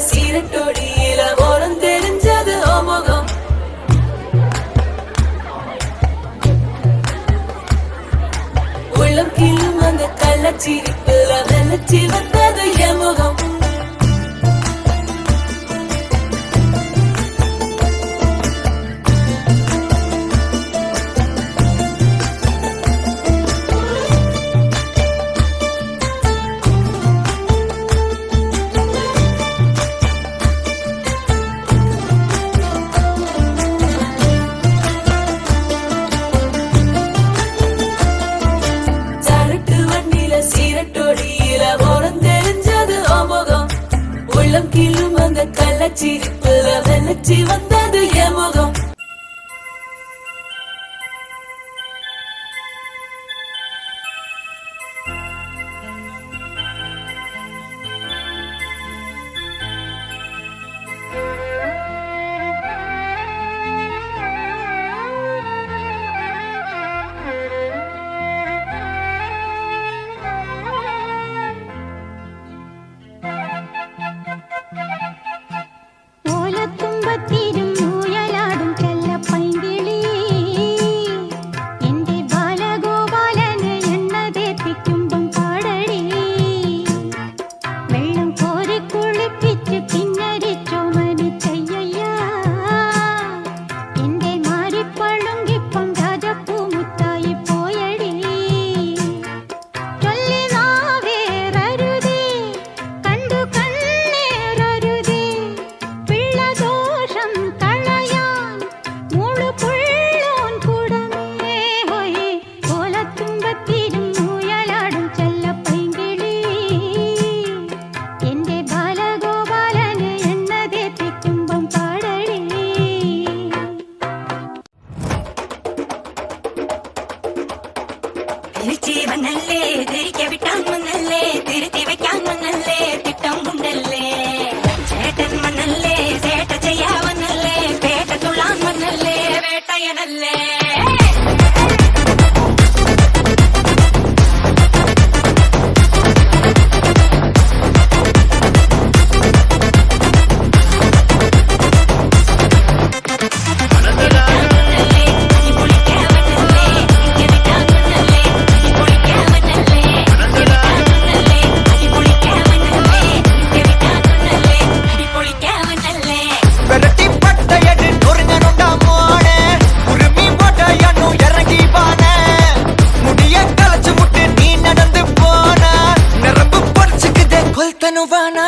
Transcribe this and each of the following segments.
சீரட்டோடியில ஓரம் தெரிஞ்சது ஓமுகம். உள்ளம் கிள்ளும் அந்த கள்ளச்சிரிப்புல வெள்ளச்சி வந்தது என் முகம். உள்ளம் கிள்ளும் அந்த கள்ளச்சிரிப்புல வெள்ளச்சி வந்தது என் முகம். തുമ്പത്തിരും ഊയലാടും மூவானா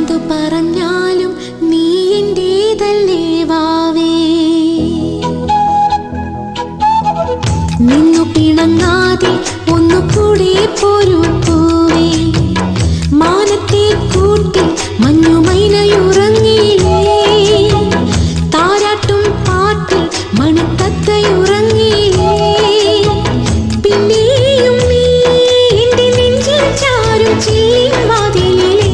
എന്തു പറഞ്ഞാലും നീ എന്റേതല്ലേ വാവേ നിന്നു പിണങ്ങാതെ ഒന്നുകൂടെ പോരൂ പൂവേ മാനത്തെ കൂട്ടി മഞ്ഞുമൈനയുറങ്ങിയില്ലേ താരാട്ടും പാട്ടിൽ മണിത്തത്തയുറങ്ങിയില്ലേ പിന്നെയും നീ എന്റെ നെഞ്ചിൽ ചാരും ചില്ലിൻ വാതിലിൽ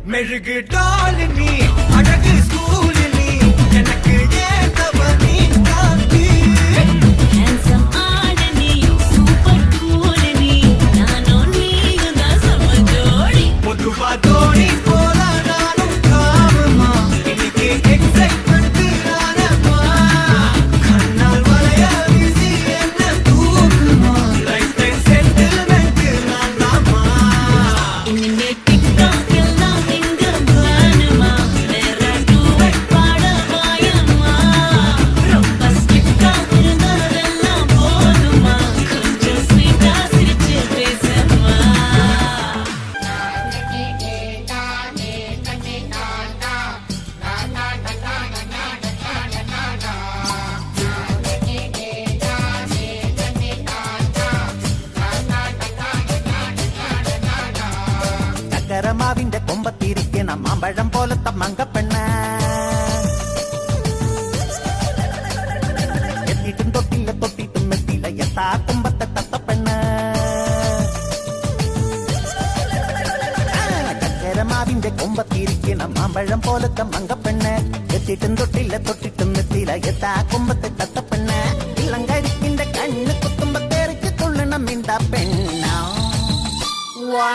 மெழுகு டாலினி அழகு ஸ்கூலினி எனக்கு ஏத்தவ நீ காந்தி ஹேண்ட்ஸம் ஆடனி சூப்பர் கூலனி நானோ நீயும் தான் சம ஜோடி பொதுவா தோணி போல நானும் காமமா இன்னைக்கு எக்ஸைட்மெண்ட் நானமா கண்ணால் வளைய வீசி என்ன தூக்குமா லைஃப் டைம் செட்டில்மெண்ட் நான் தாமா இனிமே டிக்டாக் കരമാവിന്റെ കൊമ്പത്തിരിക്കണ മാമ്പഴം പോലത്തെ മങ്കപ്പെണ്ണ എത്തിയിട്ടും തൊട്ടില്ല തൊട്ടിട്ടും എത്തില്ല എത്താ കൊമ്പത്തെ തത്തപ്പെണ്ണ കരമാവിന്റെ കൊമ്പത്തിരിക്കണ മാമ്പഴം പോലത്തെ മങ്കപ്പെണ്ണ എത്തിയിട്ടും തൊട്ടില്ല തൊട്ടിട്ടും എത്തില്ല എത്താ കൊമ്പത്തെ തത്തപ്പെണ്ണ ഇളങ്കരിക്കിന്റെ കണ്ണ് കുത്തുമ്പോ തെറിച്ച് തുള്ളണം മിണ്ട പെണ്ണ വാ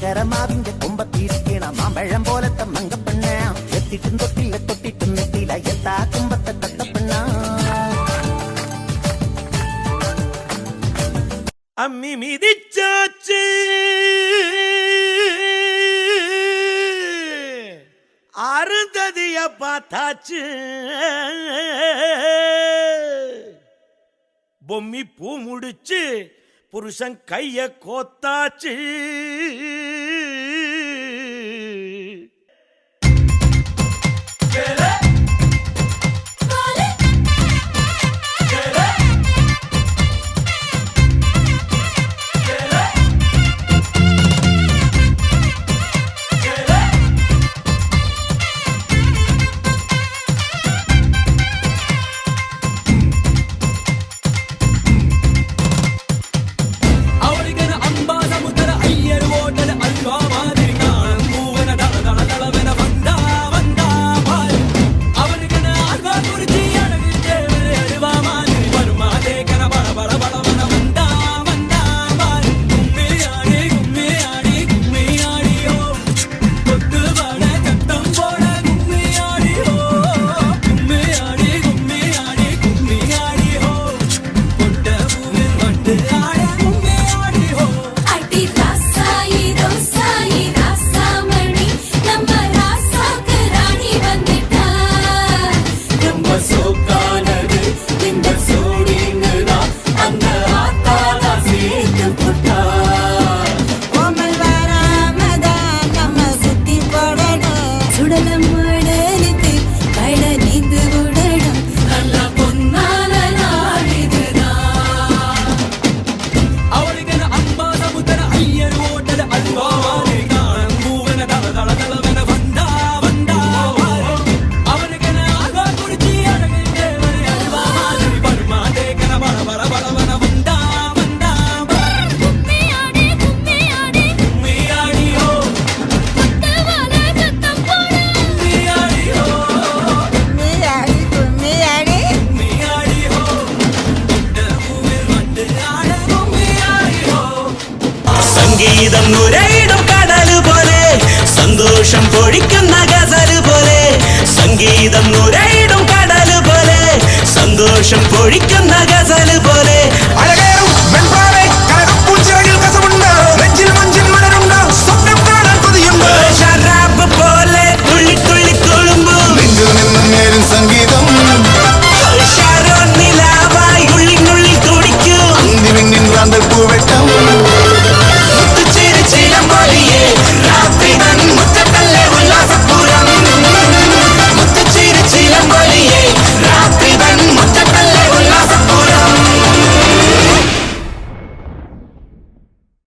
കരമാവിന്റെ കൊമ്പത്തിരിക്കണ മാമ്പഴം പോലത്തെ മങ്കപ്പെണ്ണ എത്തിട്ടും തൊട്ടില്ല തൊട്ടിട്ടും എത്തില്ല എത്താ കുമ്പത്തെ തത്തപ്പെണ്ണ അമ്മി മിതിച്ചാച്ച് அருந்ததிய பார்த்தாச்சு பொம்மி பூ முடிச்சு புருஷன் கைய கோத்தாச்சு സംഗീതം നുരയിടും കടല് പോലെ സന്തോഷം പൊഴിക്കുന്ന ഗസൽ